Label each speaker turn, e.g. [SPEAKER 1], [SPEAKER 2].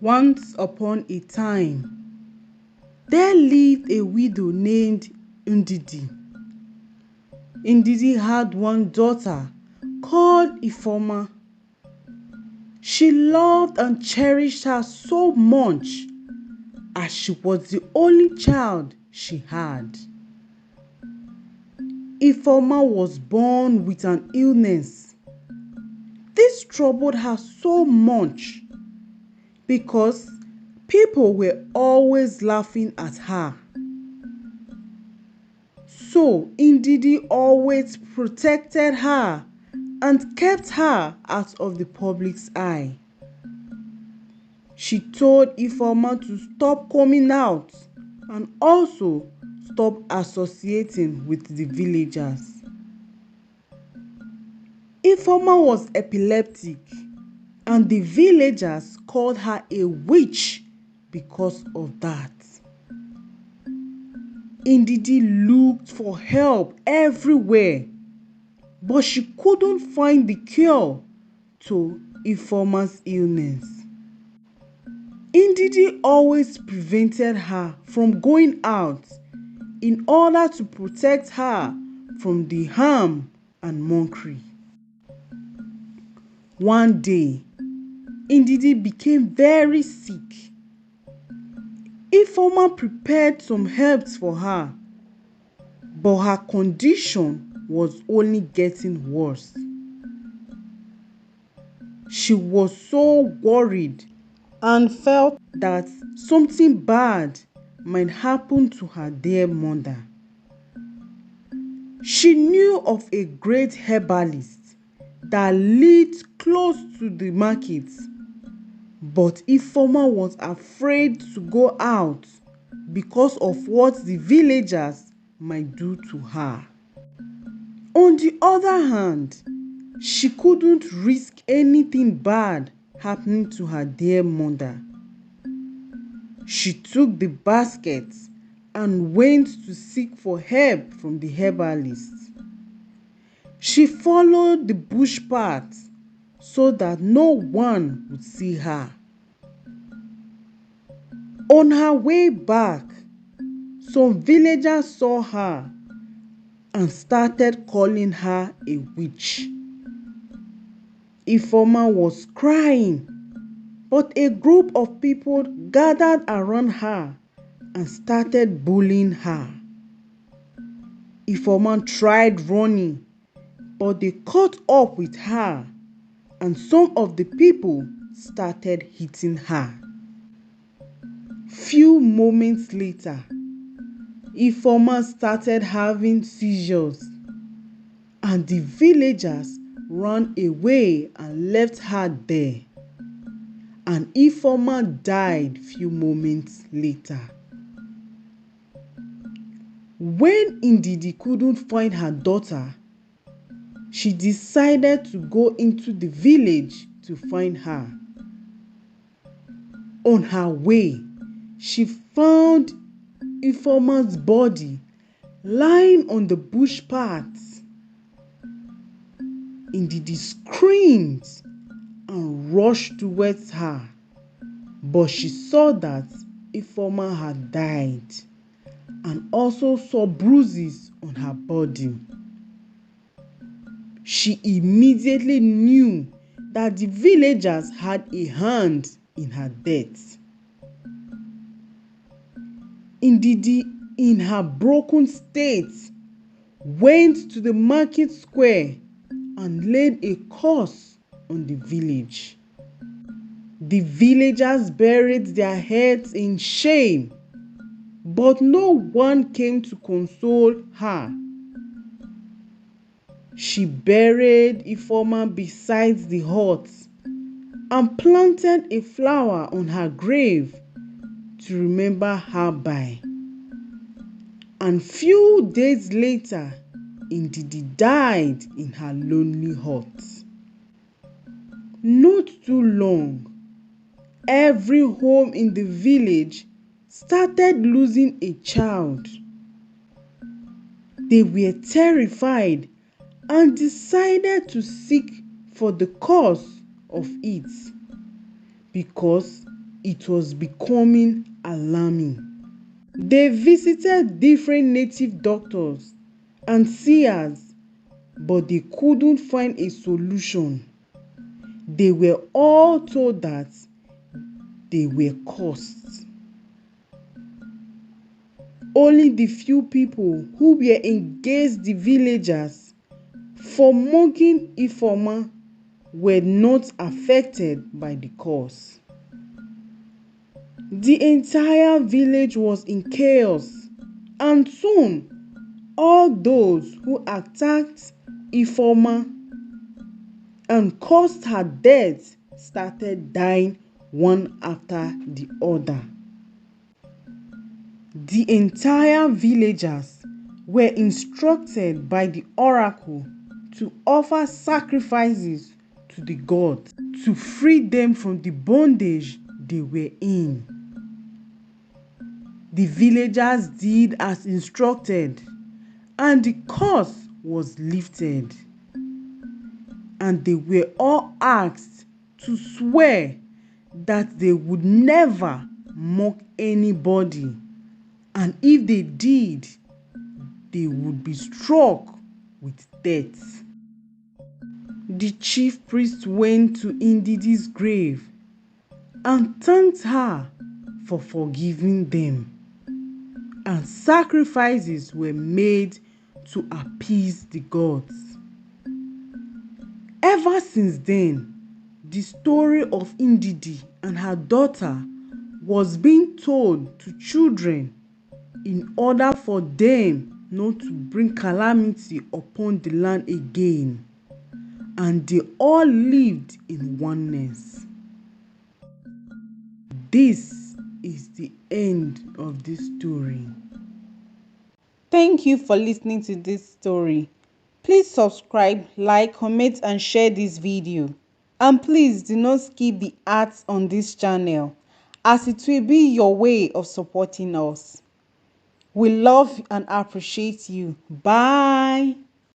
[SPEAKER 1] Once upon a time, there lived a widow named NDIDI. NDIDI had one daughter called ITOHAN. She loved and cherished her so much as she was the only child she had. ITOHAN was born with an illness. This troubled her so much because people were always laughing at her. So NDIDI always protected her and kept her out of the public's eye. She told ITOHAN to stop coming out and also stop associating with the villagers. ITOHAN was epileptic and the villagers called her a witch because of that. NDIDI looked for help everywhere, but she couldn't find the cure to ITOHAN's illness. NDIDI always prevented her from going out in order to protect her from the harm and mockery. One day, NDIDI became very sick. ITOHAN prepared some herbs for her, but her condition was only getting worse. She was so worried and felt that something bad might happen to her dear mother. She knew of a great herbalist that lived close to the market, but ITOHAN was afraid to go out because of what the villagers might do to her. On the other hand, she couldn't risk anything bad happening to her dear mother. She took the basket and went to seek for help from the herbalist. She followed the bush path so that no one would see her. On her way back, some villagers saw her and started calling her a witch. ITOHAN was crying, but a group of people gathered around her and started bullying her. ITOHAN tried running, but they caught up with her, and some of the people started hitting her. Few moments later, ITOHAN started having seizures, and the villagers ran away and left her there, and ITOHAN died few moments later. When NDIDI couldn't find her daughter, she decided to go into the village to find her. On her way, she found ITOHAN's body lying on the bush path. NDIDI screamed and rushed towards her, but she saw that ITOHAN had died and also saw bruises on her body. She immediately knew that the villagers had a hand in her death. NDIDI, in her broken state, went to the market square and laid a curse on the village. The villagers buried their heads in shame, but no one came to console her. She buried ITOHAN beside the hut and planted a flower on her grave to remember her by. And few days later, NDIDI died in her lonely hut. Not too long, every home in the village started losing a child. They were terrified and decided to seek for the cause of it, because it was becoming alarming. They visited different native doctors and seers, but they couldn't find a solution. They were all told that they were cursed. Only the few people who were against the villagers for mocking Ifeoma were not affected by the curse. The entire village was in chaos, and soon all those who attacked Ifeoma and caused her death started dying one after the other. The entire villagers were instructed by the oracle to offer sacrifices to the gods to free them from the bondage they were in. The villagers did as instructed, and the curse was lifted. And they were all asked to swear that they would never mock anybody, and if they did, they would be struck with death. The chief priest went to NDIDI's grave and thanked her for forgiving them, and sacrifices were made to appease the gods. Ever since then, the story of NDIDI and her daughter was being told to children in order for them not to bring calamity upon the land again, and they all lived in oneness. This is the end of this story. Thank you for listening to this story. Please subscribe, like, comment, and share this video. And please do not skip the ads on this channel, as it will be your way of supporting us. We love and appreciate you. Bye.